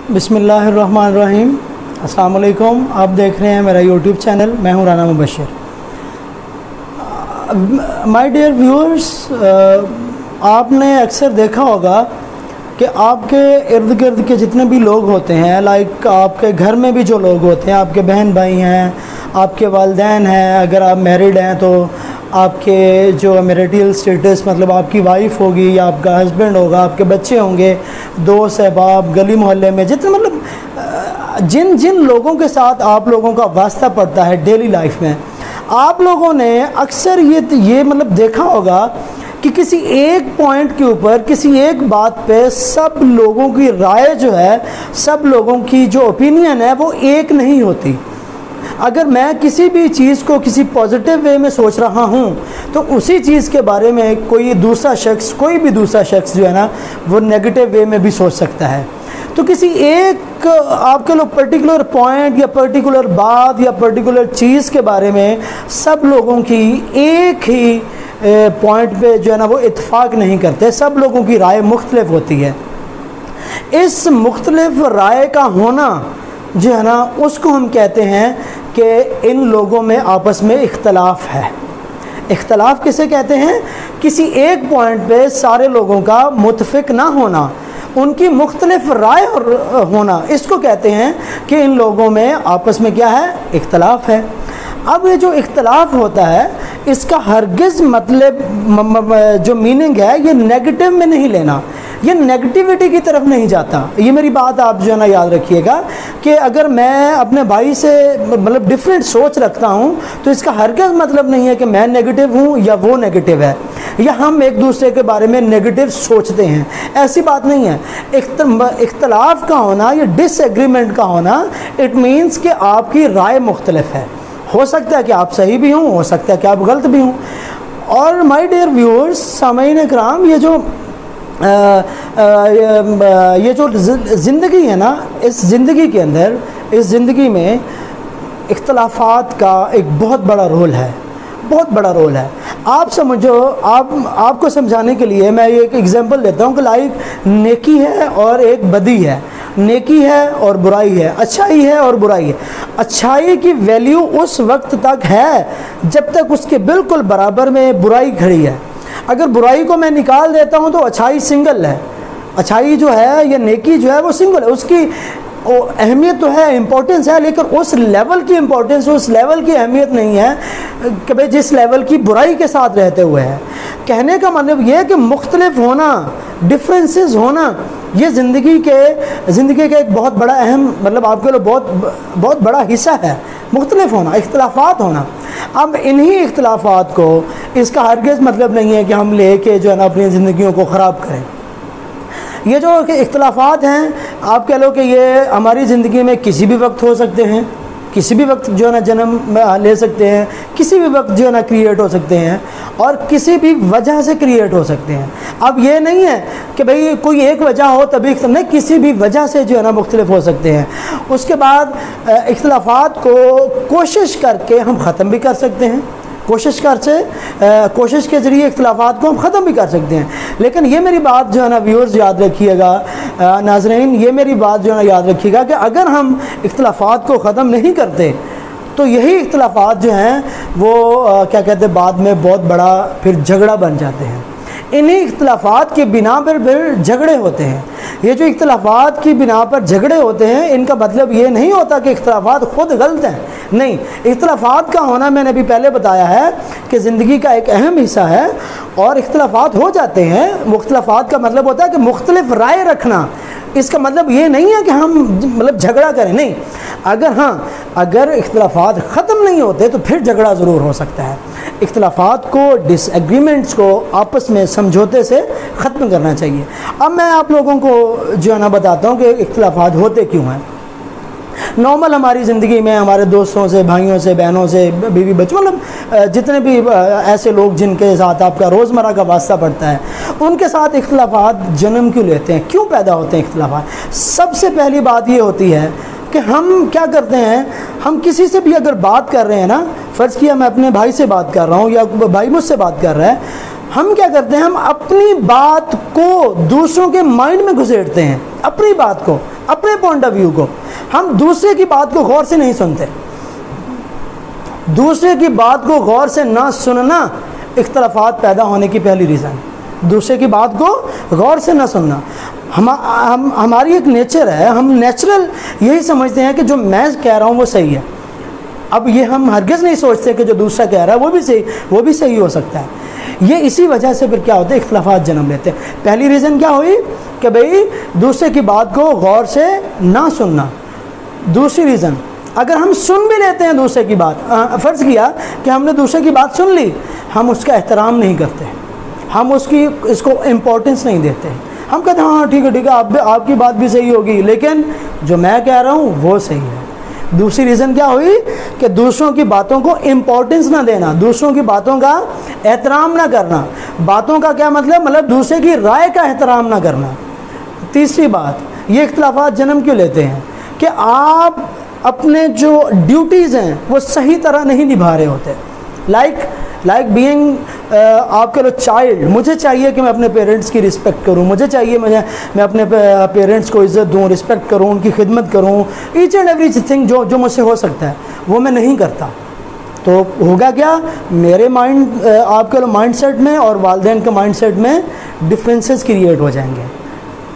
बिस्मिल्लाहिर्रहमानिर्रहीम। अस्सलाम वालेकुम। आप देख रहे हैं मेरा यूट्यूब चैनल। मैं हूं Rana Mubashar. My dear viewers, आपने अक्सर देखा होगा कि आपके इर्द गिर्द के जितने भी लोग होते हैं, लाइक आपके घर में भी जो लोग होते हैं, आपके बहन भाई हैं, आपके वालिदैन हैं, अगर आप मैरिड हैं तो आपके जो मैरिटल स्टेटस मतलब आपकी वाइफ होगी या आपका हस्बैंड होगा, आपके बच्चे होंगे, दोस्त अहबाब, गली मोहल्ले में जितने मतलब जिन जिन लोगों के साथ आप लोगों का वास्ता पड़ता है डेली लाइफ में, आप लोगों ने अक्सर ये मतलब देखा होगा कि किसी एक पॉइंट के ऊपर, किसी एक बात पे सब लोगों की राय जो है, सब लोगों की जो ओपिनियन है वो एक नहीं होती। अगर मैं किसी भी चीज़ को किसी पॉजिटिव वे में सोच रहा हूँ तो उसी चीज़ के बारे में कोई दूसरा शख्स, कोई भी दूसरा शख्स जो है ना, वो नेगेटिव वे में भी सोच सकता है। तो किसी एक आपके लोग पर्टिकुलर पॉइंट या पर्टिकुलर बात या पर्टिकुलर चीज़ के बारे में सब लोगों की एक ही पॉइंट पे जो है ना वो इत्तेफाक नहीं करते, सब लोगों की राय मुख्तलिफ होती है। इस मुख्तलिफ राय का होना जो है ना, उसको हम कहते हैं कि इन लोगों में आपस में इख्तलाफ है। इख्तलाफ किसे कहते हैं? किसी एक पॉइंट पे सारे लोगों का मुत्तफिक ना होना, उनकी मुख्तलिफ राय होना, इसको कहते हैं कि इन लोगों में आपस में क्या है? इख्तलाफ है। अब ये जो इख्तलाफ होता है, इसका हरगिज़ मतलब जो मीनिंग है ये नेगेटिव में नहीं लेना, ये नेगेटिविटी की तरफ नहीं जाता। ये मेरी बात आप जो है ना याद रखिएगा कि अगर मैं अपने भाई से मतलब डिफरेंट सोच रखता हूँ तो इसका हरगिज़ मतलब नहीं है कि मैं नेगेटिव हूँ या वो नेगेटिव है, या हम एक दूसरे के बारे में नेगेटिव सोचते हैं, ऐसी बात नहीं है। इख्तलाफ का होना, ये डिसएग्रीमेंट का होना, इट मीन्स कि आपकी राय मुख्तलिफ है। हो सकता है कि आप सही भी हों, हो सकता है कि आप गलत भी हों। और माय डियर व्यूअर्स, सामईन इकराम, ये जो ज़िंदगी है ना, इस ज़िंदगी के अंदर, इस ज़िंदगी में इख्तलाफात का एक बहुत बड़ा रोल है, बहुत बड़ा रोल है। आप समझो, आपको समझाने के लिए मैं एक एग्जांपल देता हूँ कि लाइक नेकी है और एक बदी है, नेकी है और बुराई है, अच्छाई है और बुराई है। अच्छाई की वैल्यू उस वक्त तक है जब तक उसके बिल्कुल बराबर में बुराई खड़ी है। अगर बुराई को मैं निकाल देता हूँ तो अच्छाई सिंगल है, अच्छाई जो है या नेकी जो है वो सिंगल है। उसकी अहमियत तो है, इम्पोर्टेंस है, लेकिन उस लेवल की इम्पोर्टेंस, उस लेवल की अहमियत नहीं है कि भाई जिस लेवल की बुराई के साथ रहते हुए है। कहने का मतलब ये है कि मुख्तलिफ होना, डिफरेंसेस होना, ये ज़िंदगी का एक बहुत बड़ा अहम मतलब आपके लिए बहुत बड़ा हिस्सा है, मुख्तलिफ होना, इख्तलाफात होना। अब इन्हीं इख्तलाफात को, इसका हरगिज़ मतलब नहीं है कि हम लेके जो है ना अपनी ज़िंदगियों को ख़राब करें। ये जो इख्तलाफात हैं, आप कह लो कि ये हमारी ज़िंदगी में किसी भी वक्त हो सकते हैं, किसी भी वक्त जो है ना जन्म ले सकते हैं, किसी भी वक्त जो है ना क्रिएट हो सकते हैं और किसी भी वजह से क्रिएट हो सकते हैं। अब ये नहीं है कि भाई कोई एक वजह हो तभी नहीं, किसी भी वजह से जो है ना मुख्तलिफ हो सकते हैं। उसके बाद इख्तलाफात को कोशिश करके हम ख़त्म भी कर सकते हैं, कोशिश के ज़रिए इख्तलाफात को हम ख़त्म भी कर सकते हैं। लेकिन ये मेरी बात जो है ना व्यूअर्स याद रखिएगा, नाज़रीन, ये मेरी बात जो है ना याद रखिएगा कि अगर हम इख्तलाफात को ख़त्म नहीं करते तो यही इख्तलाफात जो हैं वो क्या कहते हैं, बाद में बहुत बड़ा फिर झगड़ा बन जाते हैं। इन्हीं इख्तलाफात के बिना पर फिर झगड़े होते हैं। ये जो इख्तलाफात की बिना पर झगड़े होते हैं, इनका मतलब ये नहीं होता कि इख्तलाफात ख़ुद गलत हैं, नहीं। इख्तलाफात का होना मैंने अभी पहले बताया है कि ज़िंदगी का एक अहम हिस्सा है और इख्तलाफात हो जाते हैं। मुख्तलिफात का मतलब होता है कि मुख्तलिफ राय रखना। इसका मतलब ये नहीं है कि हम मतलब झगड़ा करें, नहीं। अगर इख्तलाफात ख़त्म नहीं होते तो फिर झगड़ा ज़रूर हो सकता है। इख्तलाफात को, डिसएग्रीमेंट्स को आपस में समझौते से ख़त्म करना चाहिए। अब मैं आप लोगों को जो है ना बताता हूँ कि इख्तलाफात होते क्यों हैं। नॉर्मल हमारी ज़िंदगी में हमारे दोस्तों से, भाइयों से, बहनों से, बीवी बच्चों, मतलब जितने भी ऐसे लोग जिनके साथ आपका रोज़मर्रा का वास्ता पड़ता है, उनके साथ इख्तलाफात जन्म क्यों लेते हैं, क्यों पैदा होते हैं इख्तलाफात? सबसे पहली बात ये होती है कि हम क्या करते हैं, हम किसी से भी अगर बात कर रहे हैं ना, फ़र्ज़ किया मैं अपने भाई से बात कर रहा हूँ या भाई मुझसे बात कर रहा है, हम क्या करते हैं, हम अपनी बात को दूसरों के माइंड में घुसेड़ते हैं, अपनी बात को अपने पॉइंट ऑफ व्यू को। हम दूसरे की बात को गौर से नहीं सुनते। दूसरे की बात को गौर से ना सुनना इख्तलाफात पैदा होने की पहली रीज़न। दूसरे की बात को गौर से ना सुनना हमारी एक नेचर है। हम नेचुरल यही समझते हैं कि जो मैं कह रहा हूँ वो सही है। अब ये हम हरगिज़ नहीं सोचते कि जो दूसरा कह रहा है वो भी सही हो सकता है। ये इसी वजह से फिर क्या होता है, इख्तलाफात जन्म लेते हैं। पहली रीज़न क्या हुई कि भाई दूसरे की बात को गौर से ना सुनना। दूसरी रीज़न, अगर हम सुन भी लेते हैं दूसरे की बात, फ़र्ज़ किया कि हमने दूसरे की बात सुन ली, हम उसका एहतराम नहीं करते, हम इसको इम्पोर्टेंस नहीं देते। हम कहते हैं हाँ ठीक है आपकी बात भी सही होगी, लेकिन जो मैं कह रहा हूँ वो सही है। दूसरी रीज़न क्या हुई कि दूसरों की बातों को इम्पोर्टेंस ना देना, दूसरों की बातों का एहतराम ना करना। बातों का क्या मतलब दूसरे की राय का एहतराम ना करना। तीसरी बात, ये इख्तलाफात जन्म क्यों लेते हैं कि आप अपने जो ड्यूटीज़ हैं वो सही तरह नहीं निभा रहे होते। लाइक बीइंग आपके लो चाइल्ड, मुझे चाहिए कि मैं अपने पेरेंट्स की रिस्पेक्ट करूं, मुझे चाहिए मैं अपने पेरेंट्स को इज़्ज़त दूं, रिस्पेक्ट करूं, उनकी खिदमत करूं, ईच एंड एवरी थिंग जो मुझसे हो सकता है वो मैं नहीं करता। तो होगा क्या, मेरे आपके लो माइंडसेट में और वालिदैन के माइंडसेट में डिफरेंसेस क्रिएट हो जाएंगे।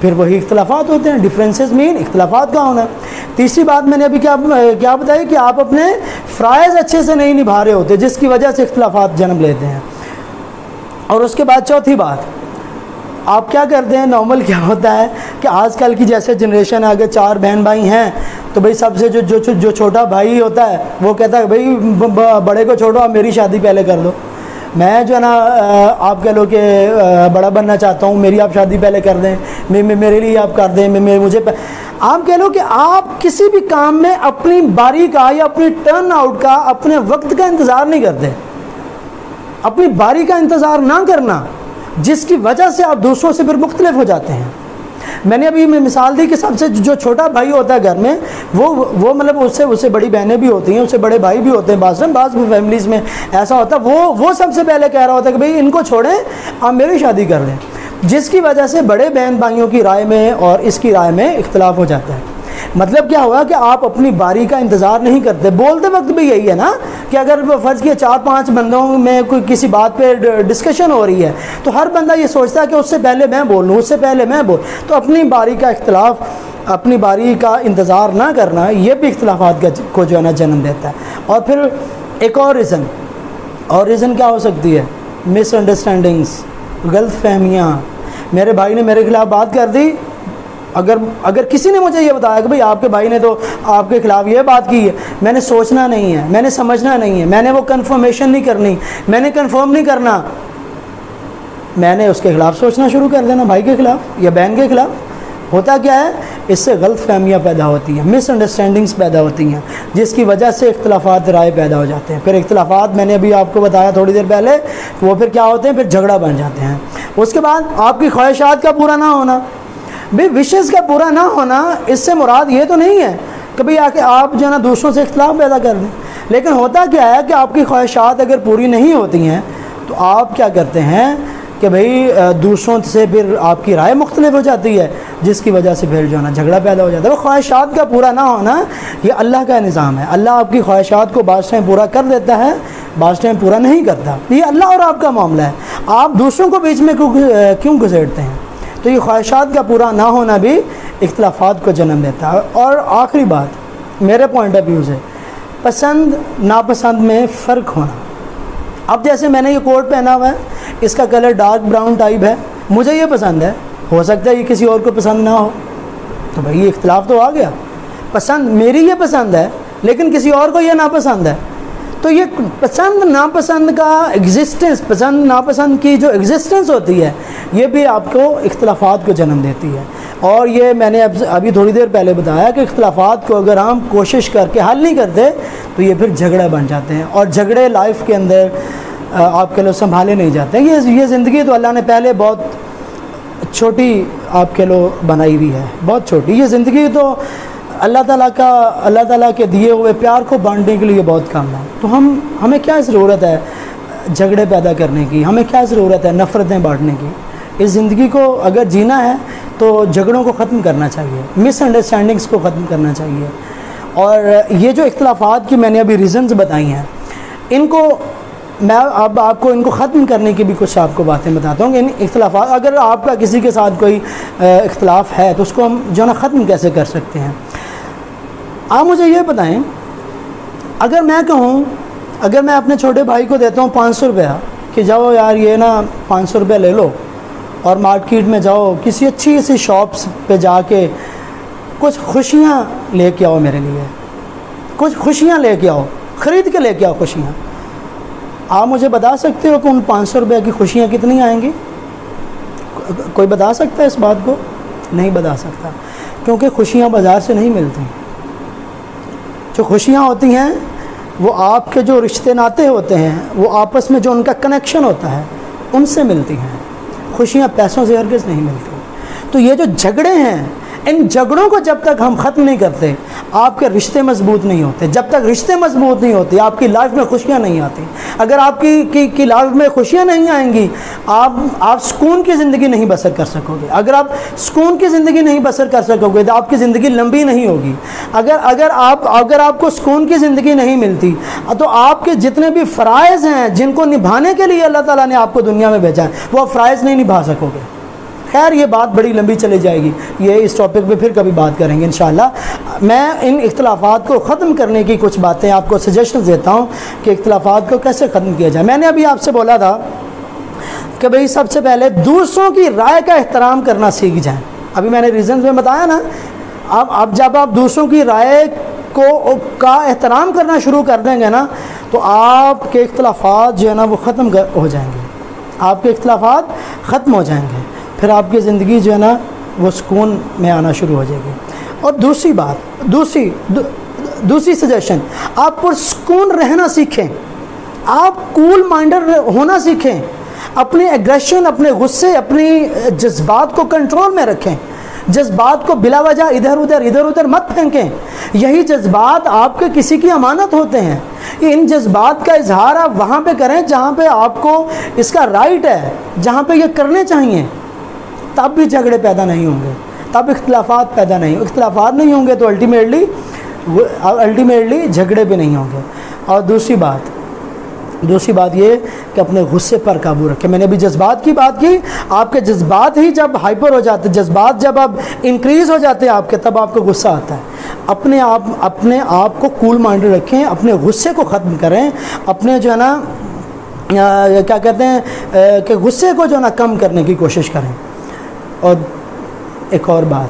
फिर वही इख्तलाफात होते हैं। डिफरेंसेस मीन इख्तलाफात का होना। तीसरी बात मैंने अभी क्या बताई कि आप अपने फ़राइज़ अच्छे से नहीं निभा रहे होते, जिसकी वजह से इख्तलाफात जन्म लेते हैं। और उसके बाद चौथी बात, आप क्या करते हैं, नॉर्मल क्या होता है कि आजकल की जैसे जनरेशन आगे 4 बहन भाई हैं, तो भाई सबसे जो छोटा भाई होता है वो कहता है भाई बड़े को छोड़ो, आप मेरी शादी पहले कर दो। मैं जो है ना आप कह लो कि बड़ा बनना चाहता हूँ, मेरी आप शादी पहले कर दें, मेरे लिए आप कर दें, आप कह लो कि आप किसी भी काम में अपनी बारी का या अपनी टर्न आउट का, अपने वक्त का इंतज़ार नहीं करते। अपनी बारी का इंतज़ार ना करना, जिसकी वजह से आप दूसरों से फिर मुख्तलिफ हो जाते हैं। मैंने अभी मिसाल दी कि सबसे जो छोटा भाई होता है घर में, वो मतलब उससे बड़ी बहनें भी होती हैं, उससे बड़े भाई भी होते हैं। बाज़ फैमिलीज़ में ऐसा होता है, वो सबसे पहले कह रहा होता है कि भाई इनको छोड़ें, आप मेरी शादी कर दें, जिसकी वजह से बड़े बहन भाइयों की राय में और इसकी राय में इख्तलाफ हो जाता है। मतलब क्या हुआ कि आप अपनी बारी का इंतज़ार नहीं करते। बोलते वक्त भी यही है ना कि अगर फ़र्ज़ किया 4-5 बंदों में कोई किसी बात पे डिस्कशन हो रही है, तो हर बंदा ये सोचता है कि उससे पहले मैं बोलूँ, उससे पहले मैं बोल। तो अपनी बारी का इख्तलाफ, अपनी बारी का इंतज़ार ना करना, ये भी इख्तलाफात को जो है ना जन्म देता है। और फिर एक और रीज़न क्या हो सकती है, मिसअंडरस्टैंडिंग्स, गलत फहमियाँ। मेरे भाई ने मेरे खिलाफ़ बात कर दी, अगर किसी ने मुझे ये बताया कि भाई आपके भाई ने तो आपके खिलाफ़ ये बात की है, मैंने सोचना नहीं है, मैंने समझना नहीं है, मैंने वो कंफर्मेशन नहीं करनी, मैंने कंफर्म नहीं करना, मैंने उसके खिलाफ़ सोचना शुरू कर देना, भाई के खिलाफ़ या बहन के खिलाफ़। होता क्या है, इससे गलत फहमियाँ पैदा होती हैं, मिसअंडरस्टैंडिंग्स पैदा होती हैं, जिसकी वजह से इख्तलाफात राय पैदा हो जाते हैं। फिर इख्तलाफात, मैंने अभी आपको बताया थोड़ी देर पहले, वो फिर क्या होते हैं, फिर झगड़ा बन जाते हैं। उसके बाद आपकी ख्वाहिशात का पूरा ना होना। भाई विशेष का पूरा ना होना, इससे मुराद ये तो नहीं है कि भाई आके आप जो है ना दूसरों से इख्तलाफ पैदा कर दें, लेकिन होता क्या है कि आपकी ख्वाहिशात अगर पूरी नहीं होती हैं तो आप क्या करते हैं कि भाई दूसरों से फिर आपकी राय मुख्तलिफ हो जाती है, जिसकी वजह से फिर जो है ना झगड़ा पैदा हो जाता है। वो ख्वाहिशात का पूरा ना होना, ये अल्लाह का निज़ाम है। अल्लाह आपकी ख्वाहिशात को बाज़ टाइम पूरा कर देता है, बाज़ टाइम पूरा नहीं करता। ये अल्लाह और आपका मामला है, आप दूसरों को बीच में क्यों घुसेड़ते हैं। तो ये ख्वाहिशात का पूरा ना होना भी इख्तलाफात को जन्म देता है। और आखिरी बात, मेरे पॉइंट ऑफ व्यू से, पसंद नापसंद में फ़र्क होना। अब जैसे मैंने ये कोट पहना हुआ है, इसका कलर डार्क ब्राउन टाइप है, मुझे ये पसंद है, हो सकता है ये किसी और को पसंद ना हो, तो भाई ये इख्तलाफ तो आ गया। पसंद मेरी ये पसंद है, लेकिन किसी और को ये नापसंद है, तो ये पसंद नापसंद का एग्जिस्टेंस, पसंद नापसंद की जो एग्जिस्टेंस होती है, ये भी आपको इख्तलाफात को जन्म देती है। और ये मैंने अभी थोड़ी देर पहले बताया कि इख्तलाफात को अगर हम कोशिश करके हल नहीं करते तो ये फिर झगड़े बन जाते हैं, और झगड़े लाइफ के अंदर आपके लोग संभाले नहीं जाते। ये ज़िंदगी तो अल्लाह ने पहले बहुत छोटी आपके लोग बनाई हुई है, बहुत छोटी। ये ज़िंदगी तो अल्लाह ताला के दिए हुए प्यार को बांटने के लिए बहुत कम है। तो हमें क्या ज़रूरत है झगड़े पैदा करने की, हमें क्या ज़रूरत है नफ़रतें बांटने की। इस ज़िंदगी को अगर जीना है तो झगड़ों को ख़त्म करना चाहिए, मिसअंडरस्टैंडिंग्स को ख़त्म करना चाहिए। और ये जो इख्तिलाफ़ात की मैंने अभी रीज़न्स बताई हैं, इनको मैं अब आपको इनको ख़त्म करने की भी कुछ आपको बातें बताता हूँ कि इन इख्तिलाफ़ात, अगर आपका किसी के साथ कोई इख्तिलाफ़ है तो उसको हम जो ना ख़त्म कैसे कर सकते हैं। आप मुझे ये बताएं, अगर मैं कहूँ, अगर मैं अपने छोटे भाई को देता हूँ 500 रुपया कि जाओ यार ये ना 500 रुपया ले लो और मार्केट में जाओ, किसी अच्छी सी शॉप्स पे जाके कुछ खुशियाँ लेके आओ, मेरे लिए कुछ खुशियाँ लेके आओ, ख़रीद के लेके आओ खुशियाँ। आप मुझे बता सकते हो कि उन 500 रुपये की खुशियाँ कितनी आएंगी? कोई बता सकता है इस बात को? नहीं बता सकता, क्योंकि खुशियाँ बाज़ार से नहीं मिलती। जो खुशियाँ होती हैं वो आपके जो रिश्ते नाते होते हैं, वो आपस में जो उनका कनेक्शन होता है उनसे मिलती हैं। खुशियाँ पैसों से हरगिज़ नहीं मिलती। तो ये जो झगड़े हैं, इन झगड़ों को जब तक हम ख़त्म नहीं करते, आपके रिश्ते मजबूत नहीं होते। जब तक रिश्ते मजबूत नहीं होते, आपकी लाइफ में खुशियाँ नहीं आती। अगर आपकी लाइफ में खुशियाँ नहीं आएंगी, आप सुकून की ज़िंदगी नहीं बसर कर सकोगे। अगर आप सुकून की ज़िंदगी नहीं बसर कर सकोगे तो आपकी ज़िंदगी लंबी नहीं होगी। अगर आपको सुकून की ज़िंदगी नहीं मिलती तो आपके जितने भी फ़राइज़ हैं जिनको निभाने के लिए अल्लाह ताला ने आपको दुनिया में भेजा है, वो फ़राइज़ नहीं निभा सकोगे। खैर, ये बात बड़ी लंबी चली जाएगी, ये इस टॉपिक पे फिर कभी बात करेंगे इंशाल्लाह। मैं इन इख्तिलाफ़ात को ख़त्म करने की कुछ बातें आपको सजेशन देता हूँ कि इख्तिलाफ़ात को कैसे ख़त्म किया जाए। मैंने अभी आपसे बोला था कि भाई सबसे पहले दूसरों की राय का एहतराम करना सीख जाएं। अभी मैंने रीज़न में बताया ना, अब जब आप दूसरों की राय का एहतराम करना शुरू कर देंगे ना, तो आपके इख्तिलाफ़ात जो है ना वो ख़त्म हो जाएंगे। आपके इख्तिलाफ़ात ख़त्म हो जाएंगे, फिर आपकी ज़िंदगी जो है ना वो सुकून में आना शुरू हो जाएगी। और दूसरी बात, दूसरी सजेशन, आप पुरसुकून रहना सीखें। आप कूल माइंडेड होना सीखें। अपनी एग्रेशन, अपने गुस्से, अपनी जज्बात को कंट्रोल में रखें। जज्बात को बिला वजह इधर उधर मत फेंकें। यही जज्बात आपके किसी की अमानत होते हैं। इन जज्बात का इजहार आप वहाँ पे करें जहाँ पे आपको इसका राइट है, जहाँ पे ये करने चाहिए। तब भी झगड़े पैदा नहीं होंगे, तब इख्तिलाफ़ात पैदा नहीं। इख्तिलाफ़ात नहीं होंगे तो अल्टीमेटली झगड़े भी नहीं होंगे। और दूसरी बात ये कि अपने गुस्से पर काबू रखें। मैंने अभी जज्बात की बात की। आपके जज्बात ही जब हाइपर हो जाते, जज्बात जब अब इंक्रीज़ हो जाते हैं आपके, तब आपको गुस्सा आता है। अपने आप को कूल माइंडेड रखें, अपने गुस्से को ख़त्म करें, अपने जो है ना क्या कहते हैं कि गुस्से को जो है ना कम करने की कोशिश करें। और एक और बात,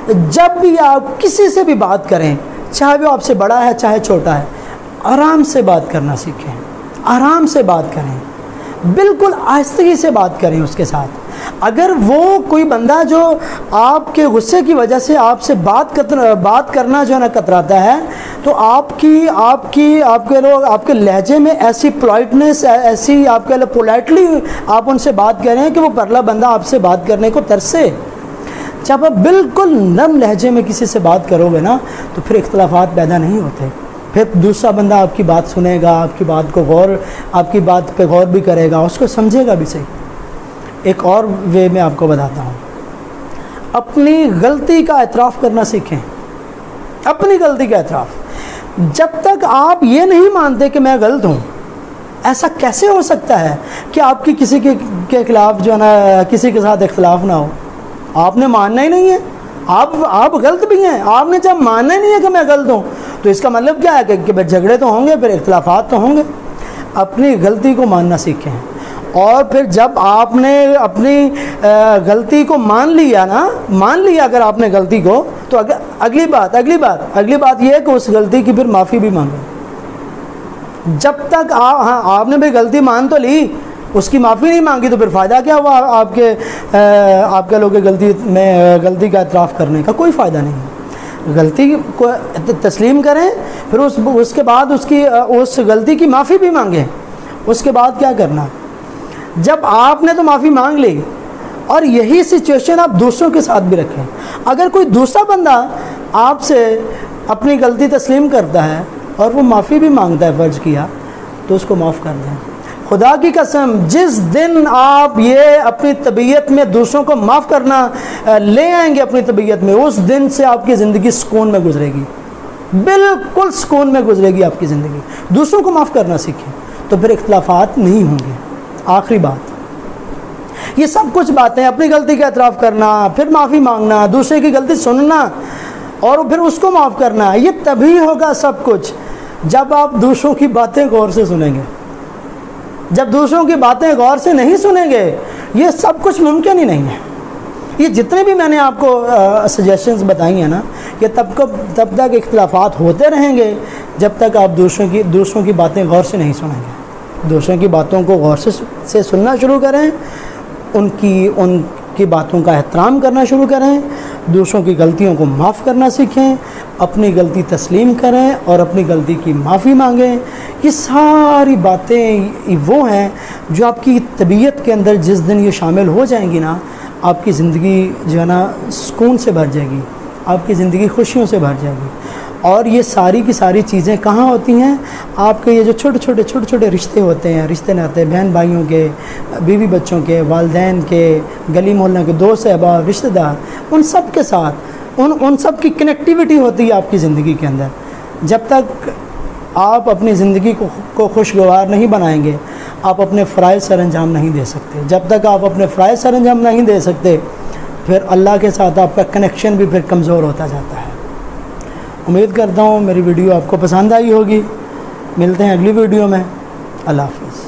जब भी आप किसी से भी बात करें, चाहे वो आपसे बड़ा है चाहे छोटा है, आराम से बात करना सीखें। आराम से बात करें, बिल्कुल आहिस्तगी से बात करें उसके साथ। अगर वो कोई बंदा जो आपके गुस्से की वजह से आपसे बात करना जो है ना कतराता है, तो आपके लहजे में ऐसी पोलाइटनेस, ऐसी आपके पोलाइटली आप उनसे बात करें कि वो परला बंदा आपसे बात करने को तरसे। जब आप बिल्कुल नरम लहजे में किसी से बात करोगे ना, तो फिर इख्तिलाफ़ात पैदा नहीं होते। फिर दूसरा बंदा आपकी बात सुनेगा, आपकी बात पे गौर भी करेगा, उसको समझेगा भी सही। एक और वे मैं आपको बताता हूँ, अपनी गलती का एतराफ़ करना सीखें। अपनी गलती का एतराफ़। जब तक आप ये नहीं मानते कि मैं गलत हूँ, ऐसा कैसे हो सकता है कि आपकी किसी के खिलाफ़ जो है ना, किसी के साथ इख्तिलाफ़ ना हो? आपने मानना ही नहीं है, आप गलत भी हैं। आपने जब मानना ही नहीं है कि मैं गलत हूँ, तो इसका मतलब क्या है कि झगड़े तो होंगे, फिर इख्तिलाफ़ात तो होंगे। अपनी गलती को मानना सीखें। और फिर जब आपने अपनी गलती को मान लिया अगर आपने गलती को, तो अगली बात ये है कि उस गलती की फिर माफ़ी भी मांगें। जब तक आपने भी गलती मान तो ली, उसकी माफ़ी नहीं मांगी, तो फिर फ़ायदा क्या हुआ आपके लोगों की गलती का एतराफ़ करने का? कोई फ़ायदा नहीं। गलती को तस्लीम करें, फिर उसके बाद उस गलती की माफ़ी भी मांगें। उसके बाद क्या करना, जब आपने तो माफ़ी मांग ली, और यही सिचुएशन आप दूसरों के साथ भी रखें। अगर कोई दूसरा बंदा आपसे अपनी गलती तस्लीम करता है और वो माफ़ी भी मांगता है, फ़र्ज़ किया, तो उसको माफ़ कर दें। खुदा की कसम, जिस दिन आप ये अपनी तबीयत में दूसरों को माफ़ करना ले आएंगे अपनी तबीयत में, उस दिन से आपकी ज़िंदगी सुकून में गुजरेगी, बिल्कुल सुकून में गुजरेगी आपकी ज़िंदगी। दूसरों को माफ़ करना सीखें तो फिर इख्तिलाफ़ात नहीं होंगे। आखिरी बात, ये सब कुछ बातें, अपनी गलती का एतराफ़ करना, फिर माफ़ी मांगना, दूसरे की गलती सुनना और फिर उसको माफ़ करना, ये तभी होगा सब कुछ जब आप दूसरों की बातें गौर से सुनेंगे। जब दूसरों की बातें गौर से नहीं सुनेंगे, ये सब कुछ मुमकिन ही नहीं है। ये जितने भी मैंने आपको सजेशंस बताई हैं ना, ये तब तक इख्तिलाफ़ात होते रहेंगे जब तक आप दूसरों की बातें गौर से नहीं सुनेंगे। दूसरों की बातों को गौर से सुनना शुरू करें, उनकी बातों का एहतराम करना शुरू करें, दूसरों की गलतियों को माफ़ करना सीखें, अपनी गलती तस्लीम करें और अपनी गलती की माफ़ी मांगें। ये सारी बातें वो हैं जो आपकी तबीयत के अंदर जिस दिन ये शामिल हो जाएंगी ना, आपकी ज़िंदगी जो है ना सुकून से भर जाएगी, आपकी ज़िंदगी खुशियों से भर जाएगी। और ये सारी की सारी चीज़ें कहाँ होती हैं? आपके ये जो छोटे छोटे रिश्ते होते हैं, रिश्ते नाते बहन भाइयों के, बीवी बच्चों के, वालिदैन के, गली मोहल्ले के, दोस्त अहबाब, रिश्तेदार, उन सब के साथ उन सब की कनेक्टिविटी होती है आपकी ज़िंदगी के अंदर। जब तक आप अपनी ज़िंदगी को खुशगवार नहीं बनाएंगे, आप अपने फ़राइज़ सर अंजाम नहीं दे सकते। जब तक आप अपने फ़राइज़ सर अंजाम नहीं दे सकते, फिर अल्लाह के साथ आपका कनेक्शन भी फिर कमज़ोर होता जाता है। उम्मीद करता हूँ मेरी वीडियो आपको पसंद आई होगी। मिलते हैं अगली वीडियो में। अल्लाह हाफ़िज़।